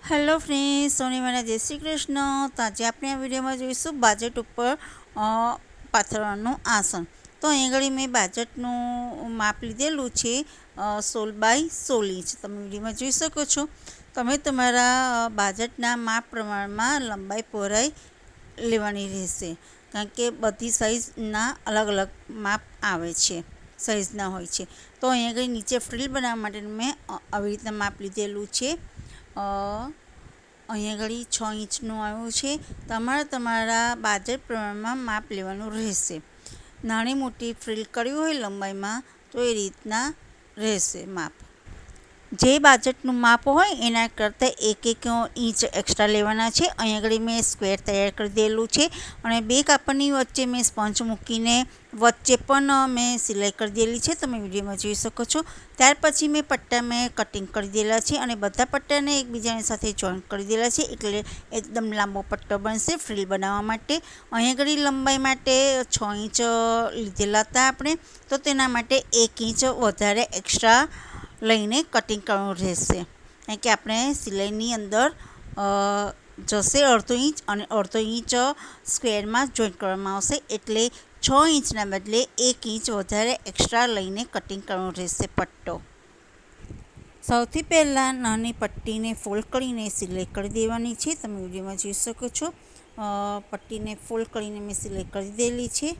Hello friends, સોની મને જય શ્રી કૃષ્ણ. તો આજે આપણે આ વિડીયોમાં જોઈશું બાજટ ઉપર પાથરવાનું આસન. તો અહીં આગળ મેં બાજટનું માપ લીધેલું છે 16 બાય 16 ઇંચ. તમે વિડીયોમાં જોઈ શકો છો. તમે તમારા બાજટના માપ પ્રમાણમાં લંબાઈ પહોળાઈ લેવાની રહેશે, કારણ કે બધી સાઇઝના અલગ અલગ માપ આવે છે, સાઇઝના હોય છે. તો અહીં આગળ નીચે ફ્રીલ બનાવવા માટે મેં આવી રીતના માપ લીધેલું છે. અહીંયા આગળ 6 ઇંચનું આવ્યું છે. તમારા બાજટ પ્રમાણમાં માપ લેવાનું રહેશે. નાની મોટી ફ્રીલ કરવી હોય લંબાઈમાં તો એ રીતના રહેશે માપ. જે બાજટનું માપ હોય એના કરતાં 1 ઇંચ એક્સ્ટ્રા લેવાના છે. અહીં આગળ મેં સ્ક્વેર તૈયાર કરી દેલું છે અને બે કાપડની વચ્ચે મેં સ્પંચ મૂકીને વચ્ચે પણ મેં સિલાઈ કરી દેલી છે. તમે વિડીયોમાં જોઈ શકો છો. ત્યાર પછી મેં કટિંગ કરી દેલા છે અને બધા પટ્ટાને એકબીજાની સાથે જોઈન્ટ કરી દેલા છે, એટલે એકદમ લાંબો પટ્ટો બનશે ફ્રીલ બનાવવા માટે. અહીં આગળ લંબાઈ માટે 6 ઇંચ લીધેલા હતા આપણે, તો તેના માટે 1 ઇંચ વધારે એક્સ્ટ્રા લઈને કટિંગ કરવાનું રહેશે, કારણ કે આપણે સિલાઈની અંદર જશે 1/2 ઇંચ અને 1/2 ઇંચ સ્ક્વેરમાં જોઈન્ટ કરવામાં આવશે, એટલે 6 ઇંચના બદલે 1 ઇંચ વધારે એક્સ્ટ્રા લઈને કટિંગ કરવાનું રહેશે પટ્ટો. સૌથી પહેલાં નાની પટ્ટીને ફોલ્ડ કરીને સિલાઈ કરી દેવાની છે. તમે વિડીયોમાં જોઈ શકો છો. પટ્ટીને ફોલ્ડ કરીને મેં સિલાઈ કરી દેલી છે.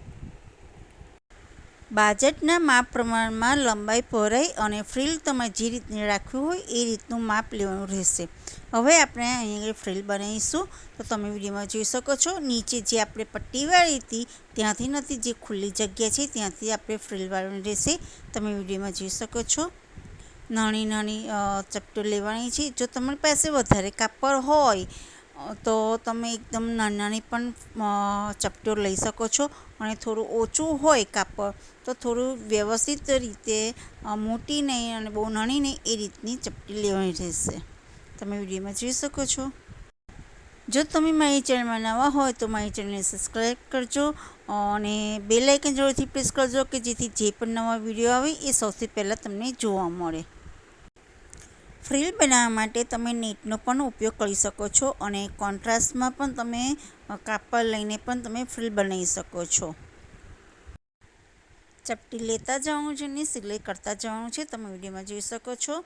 બાજટના માપ પ્રમાણમાં લંબાઈ પહોળાઈ અને ફ્રીલ તમારે જે રીતની રાખવી હોય એ રીતનું માપ લેવાનું રહેશે. હવે આપણે અહીં ફ્રીલ બનાવીશું. તો તમે વિડીયોમાં જોઈ શકો છો. નીચે જે આપણે પટ્ટી વાળી હતી ત્યાંથી નથી, જે ખુલ્લી જગ્યા છે ત્યાંથી આપણે ફ્રીલ વાળવાની રહેશે. તમે વિડીયોમાં જોઈ શકો છો. નાની નાની ચપટો લેવાની છે. જો તમારી પાસે વધારે કાપડ હોય તો તમે એકદમ નાની પણ ચપટીઓ લઈ શકો છો, અને થોડું ઓછું હોય કાપડ તો થોડું વ્યવસ્થિત રીતે મોટી નહીં અને બહુ નાની નહીં એ રીતની ચપટી લેવાની રહેશે. તમે વિડીયોમાં જોઈ શકો છો. જો તમે મારી ચેનલમાં નવા હોય તો મારી ચેનલને સબસ્ક્રાઈબ કરજો અને બેલ આઇકન જરૂરથી પ્રેસ કરજો, કે જેથી જે પણ નવા વિડીયો આવે એ સૌથી પહેલાં તમને જોવા મળે. ફ્રીલ બનાવવા માટે તમે નેટનો પણ ઉપયોગ કરી શકો છો અને કોન્ટ્રાસ્ટમાં પણ તમે કાપડ લઈને પણ તમે ફ્રીલ બનાવી શકો છો. ચપટી લેતા જવાનું છે ને સિલાઈ કરતા જવાનું છે. તમે વિડીયોમાં જોઈ શકો છો.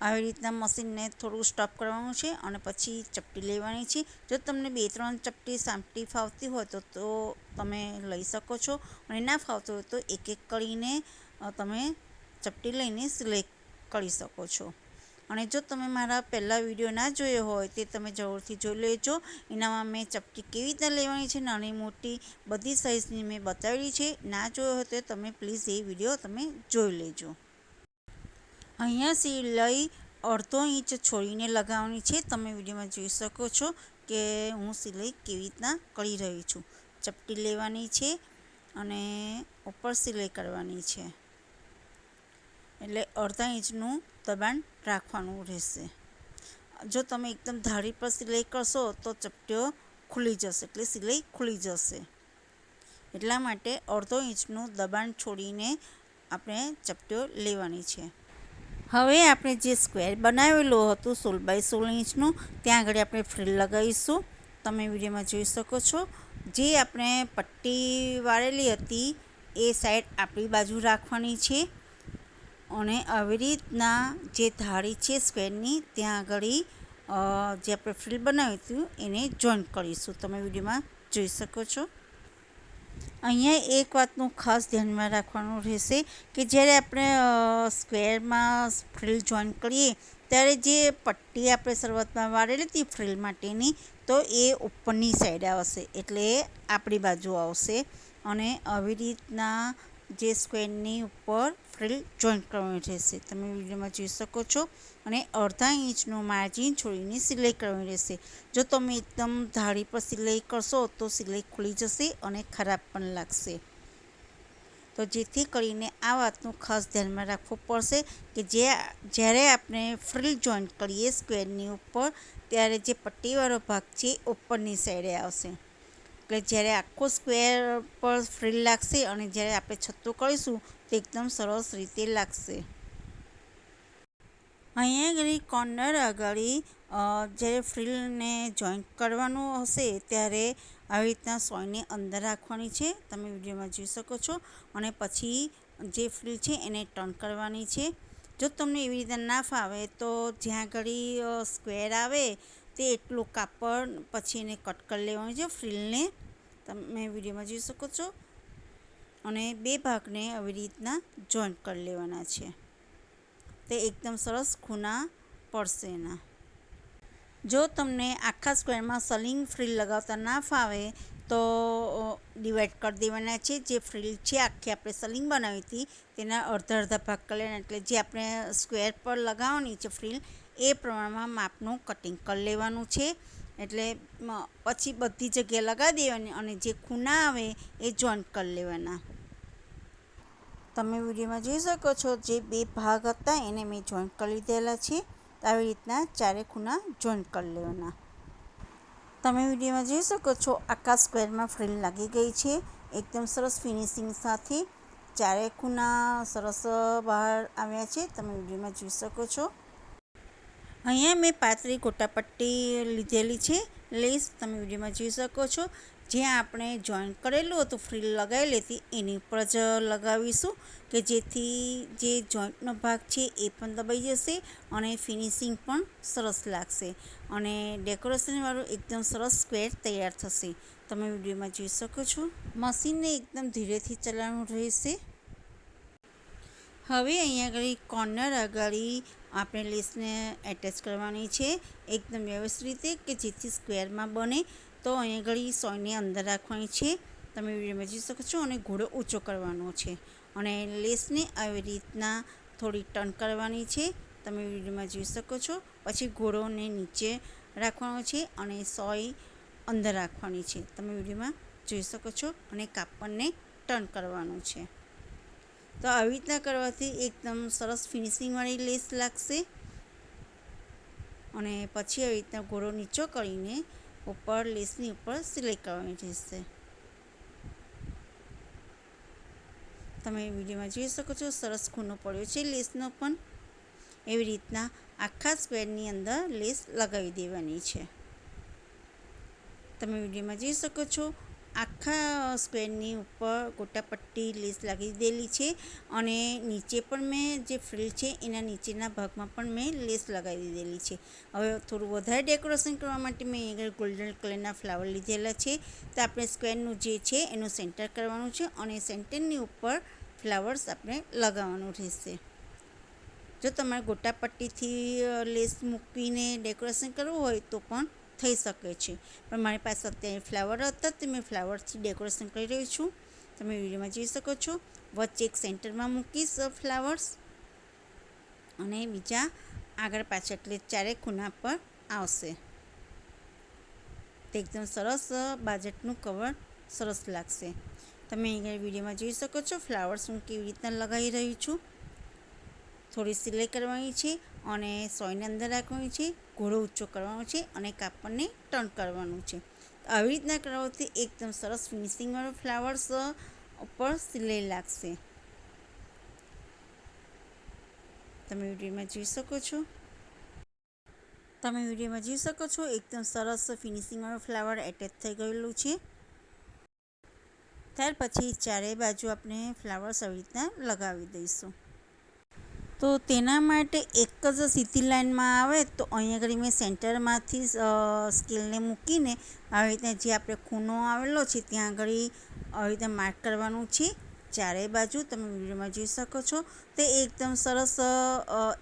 આવી રીતના મશીનને થોડું સ્ટોપ કરવાનું છે અને પછી ચપટી લેવાની છે. જો તમને 2-3 ચપટી સામટી ફાવતી હોય તો તમે લઈ શકો છો, અને ના ફાવતું હોય તો એક કરીને તમે ચપટી લઈને સિલાઈ કરી શકો છો. અને જો તમે મારા પહેલાં વિડીયો ના જોયો હોય તે તમે જરૂરથી જોઈ લેજો. એનામાં મેં ચપટી કેવી રીતે લેવાની છે નાની મોટી બધી સાઇઝની મેં બતાવેલી છે. ના જોયો હોય તો તમે પ્લીઝ એ વિડીયો તમે જોઈ લેજો. અહીંયા સિલાઈ 1/2 ઇંચ છોડીને લગાવવાની છે. તમે વિડીયોમાં જોઈ શકો છો કે હું સિલાઈ કેવી રીતના કરી રહી છું. ચપટી લેવાની છે અને ઉપર સિલાઈ કરવાની છે, એટલે 1/2 ઇંચનું દબાણ રાખવાનું રહેશે. જો તમે એકદમ ધારી પર સિલાઈ કરશો તો ચપટીઓ ખુલી જશે, એટલે સિલાઈ ખુલી જશે. એટલા માટે 1/2 ઇંચનું દબાણ છોડીને આપણે ચપટીઓ લેવાની છે. હવે આપણે જે સ્ક્વેર બનાવેલું હતું 16 બાય 16 ઇંચનું, ત્યાં આગળ આપણે ફ્રીલ લગાવીશું. તમે વિડીયોમાં જોઈ શકો છો. જે આપણે પટ્ટી વાળેલી હતી એ સાઈડ આપણી બાજુ રાખવાની છે, અને આવી રીતના જે ધારી છે સ્ક્વેરની ત્યાં આગળ જે આપણે ફ્રીલ બનાવ્યું હતું એને જોઈન્ટ કરીશું. તમે વિડીયોમાં જોઈ શકો છો. અહીંયા એક વાતનું ખાસ ધ્યાનમાં રાખવાનું રહેશે કે જ્યારે આપણે સ્ક્વેરમાં ફ્રીલ જોઈન્ટ કરીએ ત્યારે જે પટ્ટી આપણે શરૂઆતમાં વાળેલી હતી ફ્રીલ માટેની, તો એ ઉપરની સાઈડ આવશે, એટલે આપણી બાજુ આવશે. અને આવી રીતના જે સ્ક્વેરની ઉપર ફ્રીલ જોઈન્ટ કરવાની રહેશે. તમે વિડીયોમાં જોઈ શકો છો. અને 1/2 ઇંચનું માર્જિન છોડીને સિલાઈ કરવાની રહેશે. જો તમે એકદમ ધારી પર સિલાઈ કરશો તો સિલાઈ ખુલી જશે અને ખરાબ પણ લાગશે. તો જેથી કરીને આ વાતનું ખાસ ધ્યાનમાં રાખવું પડશે કે જ્યારે આપણે ફ્રીલ જોઈન્ટ કરીએ સ્ક્વેરની ઉપર, ત્યારે જે પટ્ટીવાળો ભાગ છે ઉપરની સાઈડે આવશે. એટલે જ્યારે આખો સ્ક્વેર પર ફ્રીલ લાગશે અને જ્યારે આપણે છત્તું કરીશું તો એકદમ સરસ રીતે લાગશે. અહીંયા આગળ કોર્નર આગળ જ્યારે ફ્રીલને જોઈન્ટ કરવાનું હશે ત્યારે આવી રીતના સોયને અંદર રાખવાની છે, તમે વિડીયોમાં જોઈ શકો છો. અને પછી જે ફ્રીલ છે એને ટર્ન કરવાની છે. જો તમને એવી રીતે ના ફાવે તો જ્યાં આગળ સ્ક્વેર આવે તે એટલું કાપડ પછી એને કટ કરી લેવાનું છે ફ્રીલને, તમે વિડીયોમાં જોઈ શકો છો. અને બે ભાગને આવી રીતના જોઈન્ટ કરી લેવાના છે, તે એકદમ સરસ ખૂણા પડશે એના. જો તમને આખા સ્ક્વેરમાં સલિંગ ફ્રીલ લગાવતા ના ફાવે તો ડિવાઈડ કરી દેવાના છે. જે ફ્રીલ છે આખી આપણે સલિંગ બનાવી હતી તેના અડધા અડધા ભાગ કરી લેવાના, એટલે જે આપણે સ્ક્વેર પર લગાવવાની છે ફ્રીલ એ પ્રમાણમાં માપનું કટિંગ કરી લેવાનું છે. એટલે પછી બધી જગ્યાએ લગાવી દેવાની અને જે ખૂણા આવે એ જોઈન્ટ કરી લેવાના. તમે વિડીયોમાં જોઈ શકો છો જે બે ભાગ હતા એને મેં જોઈન્ટ કરી લીધેલા છે. આવી રીતના ચારે ખૂણા જોઈન્ટ કરી લેવાના. તમે વિડીયોમાં જોઈ શકો છો આખા સ્ક્વેરમાં ફ્રીલ લાગી ગઈ છે એકદમ સરસ ફિનિશિંગ સાથે. ચારે ખૂણા સરસ બહાર આવ્યા છે, તમે વિડીયોમાં જોઈ શકો છો. અહીંયા મેં પાતળી ગોટાપટ્ટી લીધેલી છે લેસ, તમે વિડીયોમાં જોઈ શકો છો. જ્યાં આપણે જોઈન્ટ કરેલું હતું ફ્રીલ લગાવેલી હતી એની ઉપર જ લગાવીશું કે જેથી જે જોઈન્ટનો ભાગ છે એ પણ દબાઈ જશે અને ફિનિશિંગ પણ સરસ લાગશે અને ડેકોરેશનવાળું એકદમ સરસ સ્ક્વેર તૈયાર થશે. તમે વિડીયોમાં જોઈ શકો છો. મશીનને એકદમ ધીરેથી ચલાવવાનું રહેશે. હવે અહીંયા આગળ કોર્નર આગળ આપણે લેસને એટેચ કરવાની છે એકદમ વ્યવસ્થિત રીતે કે જેથી સ્ક્વેરમાં બને. તો અહીંયા આગળ સોયને અંદર રાખવાની છે, તમે વિડીયોમાં જોઈ શકો છો. અને ઘોડો ઊંચો કરવાનો છે અને લેસને આવી રીતના થોડી ટર્ન કરવાની છે, તમે વિડીયોમાં જોઈ શકો છો. પછી ઘોડોને નીચે રાખવાનો છે અને સોય અંદર રાખવાની છે, તમે વિડીયોમાં જોઈ શકો છો. અને કાપડને ટર્ન કરવાનું છે. તો આવી રીતના કરવાથી એકદમ સરસ ફિનિશિંગવાળી લેસ લાગશે. અને પછી આવી રીતના ઘોડો નીચો કરીને ઉપર લેસની ઉપર સિલાઈ કરવાની રહેશે. તમે વિડીયોમાં જોઈ શકો છો સરસ ખૂણો પડ્યો છે લેસનો પણ. એવી રીતના આખા સ્ક્વેરની અંદર લેસ લગાવી દેવાની છે, તમે વિડીયોમાં જોઈ શકો છો. આખા સ્ક્વેરની ઉપર ગોટાપટ્ટી લેસ લાગી દીધેલી છે અને નીચે પણ મેં જે ફ્રીલ છે એના નીચેના ભાગમાં પણ મેં લેસ લગાવી દીધેલી છે. હવે થોડું વધારે ડેકોરેશન કરવા માટે મેં આગળ ગોલ્ડન કલરના ફ્લાવર લીધેલા છે. તો આપણે સ્ક્વેરનું જે છે એનું સેન્ટર કરવાનું છે અને સેન્ટરની ઉપર ફ્લાવર્સ આપણે લગાવવાનું રહેશે. જો તમારે ગોટાપટ્ટીથી લેસ મૂકીને ડેકોરેશન કરવું હોય તો પણ થઈ શકે છે, પણ મારી પાસે અત્યારે ફ્લાવર હતા તો મેં ફ્લાવરથી ડેકોરેશન કરી રહી છું, તમે વિડીયોમાં જોઈ શકો છો. વચ્ચે એક સેન્ટરમાં મૂકીશ ફ્લાવર્સ અને બીજા આગળ પાછળ એટલે ચારે ખૂણા પર આવશે. તે એકદમ સરસ બાજટનું કવર સરસ લાગશે. તમે અહીંયા વિડીયોમાં જોઈ શકો છો ફ્લાવર્સ હું કેવી રીતના લગાવી રહી છું. થોડી સિલાઈ કરવાની છે અને સોયને અંદર રાખવાની છે, ઘોડો ઊંચો કરવાનો છે અને કાપડને ટર્ન કરવાનું છે. આવી રીતના કરવાથી એકદમ સરસ ફિનિશિંગવાળો ફ્લાવર્સ ઉપર સિલાઈ લાગશે. તમે વિડીયોમાં જોઈ શકો છો. એકદમ સરસ ફિનિશિંગવાળો ફ્લાવર એટેચ થઈ ગયેલું છે. ત્યાર પછી ચારે બાજુ આપણે ફ્લાવર્સ આવી રીતના લગાવી દઈશું. તો તેના માટે એક જ સીધી લાઈનમાં આવે તો અહીંયા આગળ મેં સેન્ટરમાંથી સ્કેલને મૂકીને આવી રીતના જે આપણે ખૂણો આવેલો છે ત્યાં આગળ આવી રીતના માર્ક કરવાનું છે ચારે બાજુ, તમે વિડીયોમાં જોઈ શકો છો. તે એકદમ સરસ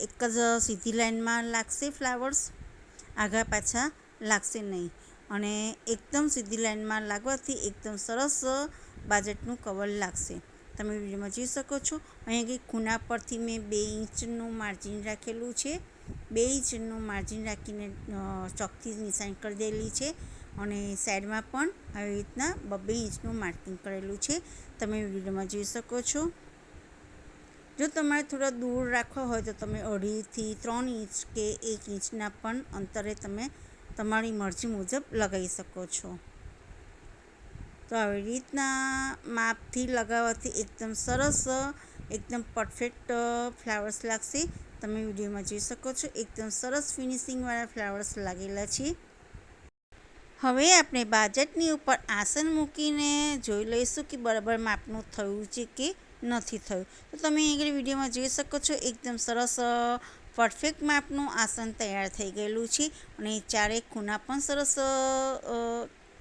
એક જ સીધી લાઈનમાં લાગશે ફ્લાવર્સ, આગળ પાછા લાગશે નહીં. અને એકદમ સીધી લાઈનમાં લાગવાથી એકદમ સરસ બાજટનું કવર લાગશે, તમે વિડીયોમાં જોઈ શકો છો. અહીંયા ખૂણા પરથી મેં 2 ઇંચનું માર્જિન રાખેલું છે. 2 ઇંચનું માર્જિન રાખીને ચોકથી નિશાન કરી દેલી છે અને સાઈડમાં પણ આવી રીતના 2 ઇંચનું માર્કિંગ કરેલું છે, તમે વિડીયોમાં જોઈ શકો છો. જો તમારે થોડા દૂર રાખવા હોય તો તમે 2.5 થી 3 ઇંચ કે 1 ઇંચના પણ અંતરે તમે તમારી મરજી મુજબ લગાવી શકો છો. તો આવી રીતના માપથી લગાવવાથી એકદમ સરસ એકદમ પરફેક્ટ ફ્લાવર્સ લાગશે. તમે વિડીયોમાં જોઈ શકો છો એકદમ સરસ ફિનિશિંગવાળા ફ્લાવર્સ લાગેલા છે। હવે આપણે બાજટની ઉપર આસન મૂકીને જોઈ લઈશું કે બરાબર માપનું થયું છે કે નથી થયું। તો તમે આગળ વિડીયોમાં જોઈ શકો છો એકદમ સરસ પરફેક્ટ માપનું આસન તૈયાર થઈ ગયેલું છે અને ચારે ખૂણા પણ સરસ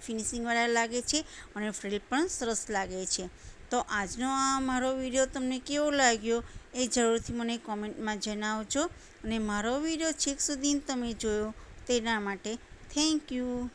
ફિનિશિંગવાળા લાગે છે અને ફ્રિલ પણ સરસ લાગે છે। તો આજનો આ મારો વિડીયો તમને કેવો લાગ્યો એ જરૂરથી મને કોમેન્ટમાં જણાવજો અને મારો વિડીયો છેક સુધી તમે જોયો તેના માટે થેન્ક યુ।